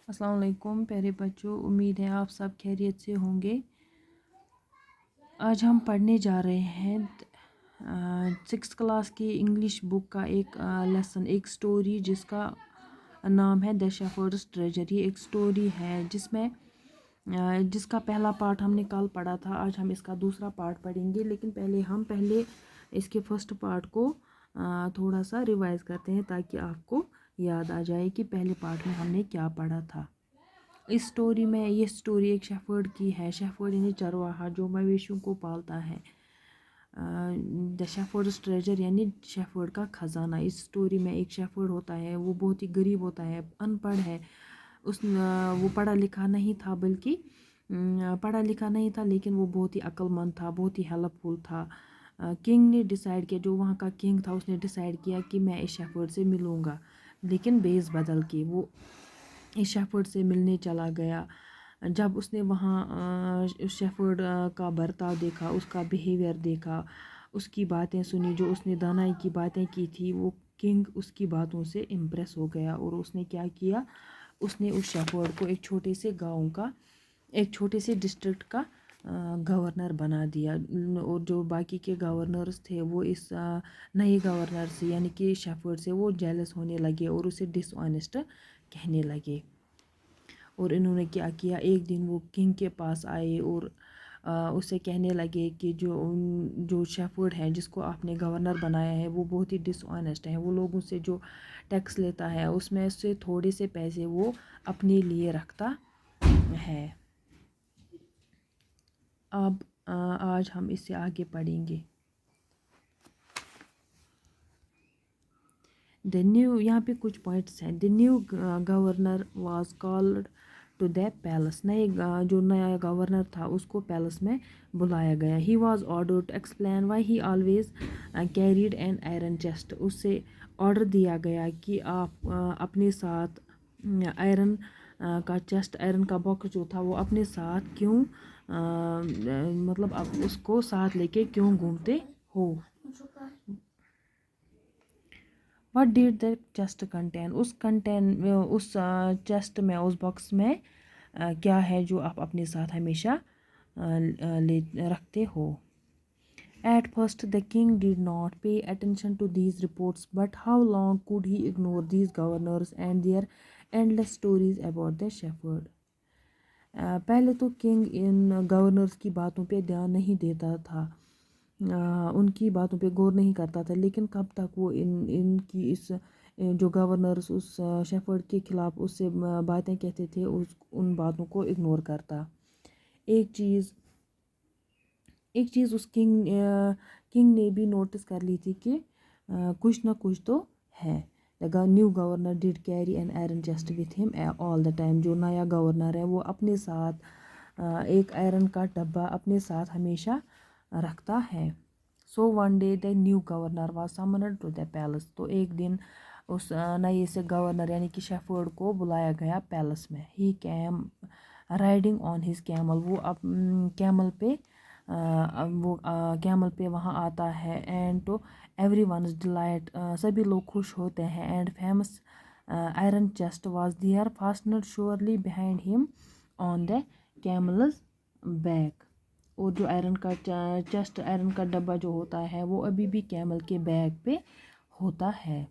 अस्सलाम वालेकुम प्यारे बच्चों, उम्मीद है आप सब खैरियत से होंगे। आज हम पढ़ने जा रहे हैं 6th क्लास की इंग्लिश बुक का एक लेसन, एक स्टोरी जिसका नाम है द शेफर्ड्स ट्रेजर। ये एक स्टोरी है जिसका पहला पार्ट हमने कल पढ़ा था। आज हम इसका दूसरा पार्ट पढ़ेंगे, लेकिन पहले इसके फर्स्ट पार्ट को थोड़ा सा रिवाइज करते हैं ताकि आपको याद आ जाए कि पहले पार्ट में हमने क्या पढ़ा था। इस स्टोरी में ये स्टोरी एक शेफर्ड की है। शेफर्ड यानी चरवाहा जो मवेशियों को पालता है। द शेफर्ड्स ट्रेजर यानी शेफर्ड का खजाना। इस स्टोरी में एक शेफर्ड होता है, वो बहुत ही गरीब होता है, अनपढ़ है। वो पढ़ा लिखा नहीं था, बल्कि पढ़ा लिखा नहीं था, लेकिन वो बहुत ही अक्लमंद था, बहुत ही हेल्पफुल था। किंग ने डिसाइड किया, जो वहाँ का किंग था उसने डिसाइड किया कि मैं इस शेफर्ड से मिलूँगा, लेकिन बेस बदल के। वो इस शेफर्ड से मिलने चला गया। जब उसने वहाँ उस शेफर्ड का बर्ताव देखा, उसका बिहेवियर देखा, उसकी बातें सुनी, जो उसने दानाई की बातें की थी, वो किंग उसकी बातों से इम्प्रेस हो गया। और उसने क्या किया, उसने उस शेफर्ड को एक छोटे से डिस्ट्रिक्ट का गवर्नर बना दिया। और जो बाकी के गवर्नर्स थे वो इस नए गवर्नर से यानी कि शेफर्ड से वो जेलस होने लगे और उसे डिसऑनेस्ट कहने लगे। और इन्होंने क्या किया, एक दिन वो किंग के पास आए और उससे कहने लगे कि जो शेफर्ड है जिसको आपने गवर्नर बनाया है वो बहुत ही डिसऑनेस्ट है। वो लोगों से जो टैक्स लेता है उसमें से थोड़े से पैसे वो अपने लिए रखता है। अब आज हम इससे आगे पढ़ेंगे। द न्यू, यहाँ पे कुछ पॉइंट्स हैं। The new governor was called to the palace. जो नया गवर्नर था उसको पैलेस में बुलाया गया। He was order to explain why he always carried an iron chest. उससे ऑर्डर दिया गया कि आप अपने साथ आयरन का चेस्ट, आयरन का बॉक्स जो था वो अपने साथ क्यों मतलब आप उसको साथ लेके क्यों घूमते हो। What did the chest contain. उस चेस्ट में, उस बॉक्स में क्या है जो आप अपने साथ हमेशा ले रखते हो। At first the king did not pay attention to these reports, but how long could he ignore these governors and their endless stories about the shepherd? पहले तो किंग इन गवर्नर्स की बातों पे ध्यान नहीं देता था, उनकी बातों पे गौर नहीं करता था, लेकिन कब तक वो इनकी इस जो गवर्नर्स उस शेफर्ड के खिलाफ उससे बातें कहते थे, उन बातों को इग्नोर करता। एक चीज़ उस किंग ने भी नोटिस कर ली थी कि कुछ ना कुछ तो है। The new governor did carry N iron chest with him all the time. जो नया गवर्नर है वो अपने साथ एक आयरन का डब्बा अपने साथ हमेशा रखता है। So one day the new governor was summoned to the palace. तो एक दिन उस नए से गवर्नर यानी कि शेफर्ड को बुलाया गया पैलेस में। He came riding on his camel. वो कैमल पे वहाँ आता है। And to everyone delight, सभी लोग खुश होते हैं। And famous iron chest was there fastener surely behind him on the camel's back. और जो आयरन का चेस्ट, आयरन का डब्बा जो होता है वो अभी भी कैमल के बैग पे होता है।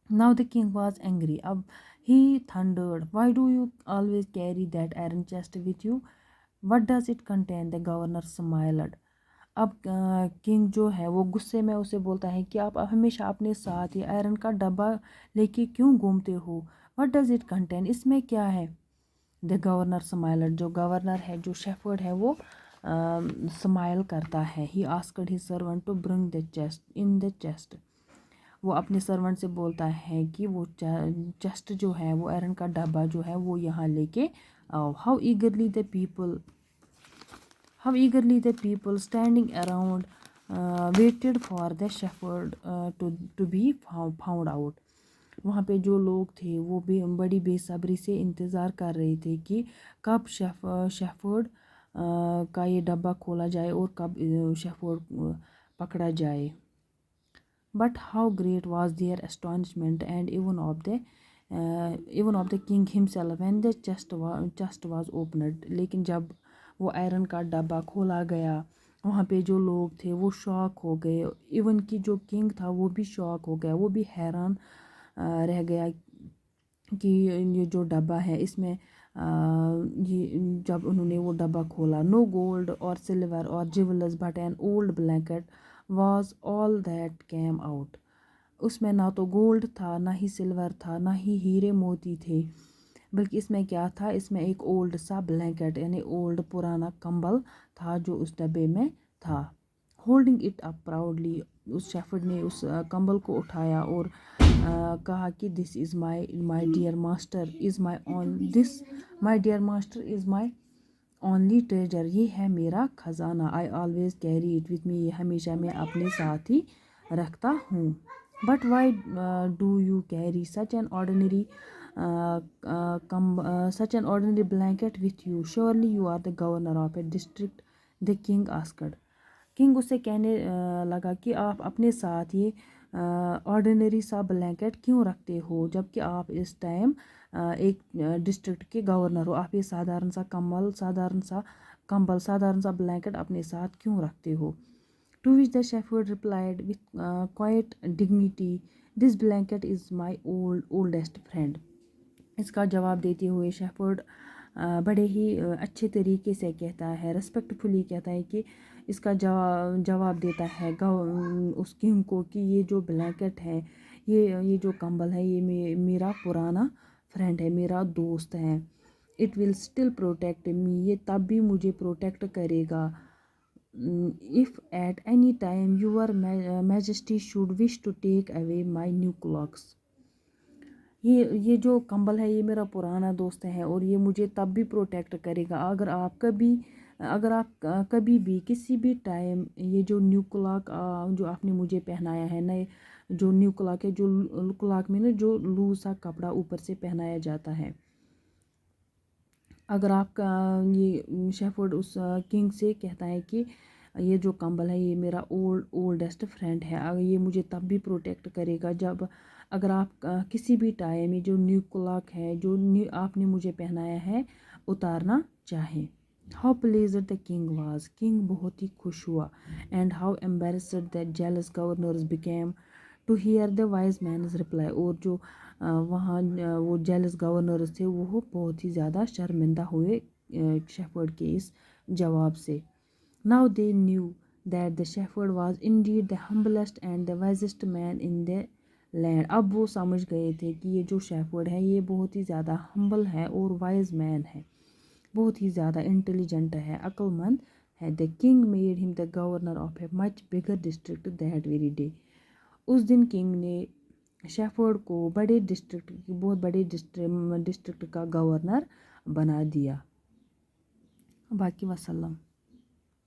Now the king was angry. अब he thundered, why do you always carry that iron chest with you, what does it contain. The governor smiled. अब किंग जो है वो गुस्से में उसे बोलता है कि आप हमेशा अपने साथ ये आयरन का डब्बा लेके क्यों घूमते हो, व्हाट डज इट कंटेन, इसमें क्या है। The governor smiled. जो गवर्नर है, जो शेफर्ड है, वो स्माइल करता है। He asked his servant to bring the chest. वो अपने सर्वेंट से बोलता है कि वो चेस्ट जो है, वो आयरन का डब्बा जो है वो यहाँ लेके आओ। How eagerly the people standing around waited for the shepherd to be found out. वहाँ पे जो लोग थे वो बड़ी बेसब्री से इंतज़ार कर रहे थे कि कब शेफर्ड का ये डब्बा खोला जाए और कब शेफर्ड पकड़ा जाए। But how great was their astonishment and even of the even of the king himself when the chest was opened. لیکن جب وہ آئرن کا ڈبہ کھولا گیا وہاں پہ جو لوگ تھے وہ شاک ہو گئے. ایون کہ جو کنگ تھا وہ بھی شاک ہو گیا, وہ بھی حیران رہ گیا کہ یہ جو ڈبہ ہے اس میں یہ جب انہوں نے وہ ڈبہ کھولا, نو گولڈ اور سلور اور jewels but an old blanket was all that came out. اس میں نہ تو گولڈ تھا, نہ ہی سلور تھا, نہ ہی ہیرے موتی تھے, بلکہ اس میں کیا تھا, اس میں ایک اولڈ سا بلینکٹ یعنی اولڈ پرانا کمبل تھا جو اس ڈبے میں تھا. ہولڈنگ اٹ اپ پراؤڈلی, اس شیفرڈ نے اس کمبل کو اٹھایا اور کہا کہ this is my dear master is my dear master is my only treasure. یہ ہے میرا خزانہ. I always carry it with me, یہ ہمیشہ میں اپنے ساتھ ہی رکھتا ہوں. But why do you carry such an ordinary blanket with you, surely you are the governor of a district, the king asked. King اس سے کہنے لگا کہ آپ اپنے ساتھ یہ آرڈینری سا بلینکٹ کیوں رکھتے ہو جب کہ آپ اس ٹائم ایک ڈسٹرکٹ کے گورنر ہو. آپ یہ سادھارن سا کمبل, سادھارن سا بلینکٹ اپنے ساتھ کیوں رکھتے ہو. To which the shepherd replied with quiet dignity, this blanket is my oldest friend. اس کا جواب دیتے ہوئے شیفرڈ بڑے ہی اچھے طریقے سے کہتا ہے, ریسپیکٹفلی کہتا ہے کہ اس کا جواب دیتا ہے اس کنگ کو کہ یہ جو بلینکٹ ہے, یہ جو کمبل ہے, یہ میرا پرانا فرینڈ ہے, میرا دوست ہے. It will still protect me, یہ تب بھی مجھے پروٹیکٹ کرے گا. If at any time your majesty should wish to take away my new cloaks. یہ جو کمبل ہے یہ میرا پرانا دوست ہے اور یہ مجھے تب بھی پروٹیکٹ کرے گا اگر آپ کبھی بھی کسی بھی ٹائم یہ جو نیو کلاک جو آپ نے مجھے پہنایا ہے, نئے جو نیو کلاک ہے, جو کلاک میں نا جو لوز سا کپڑا اوپر سے پہنایا جاتا ہے, اگر آپ کا یہ شیفرڈ اس کنگ سے کہتا ہے کہ یہ جو کمبل ہے یہ میرا اولڈسٹ فرینڈ ہے, یہ مجھے تب بھی پروٹیکٹ کرے گا اگر آپ کسی بھی ٹائم یہ جو نیو کلاک ہے جو آپ نے مجھے پہنایا ہے اتارنا چاہیں. How pleased the king was, king بہت ہی خوش ہوا. And how embarrassed that jealous governors became to hear the wise man's reply, اور جو وہاں وہ جیلس گورنرز تھے وہ بہت ہی زیادہ شرمندہ ہوئے شیفرڈ کے اس جواب سے. Now they knew that the shepherd was indeed the humblest and the wisest man in the land. اب وہ سمجھ گئے تھے کہ یہ جو شیفرڈ ہے یہ بہت ہی زیادہ ہمبل ہے اور وائز مین ہے, بہت ہی زیادہ انٹیلیجنٹ ہے, عقل مند ہے. دا king made him the governor of a much bigger district that very day. اس دن کنگ نے شیفرڈ کو بہت بڑے ڈسٹرکٹ کا گورنر بنا دیا. باقی وسلم.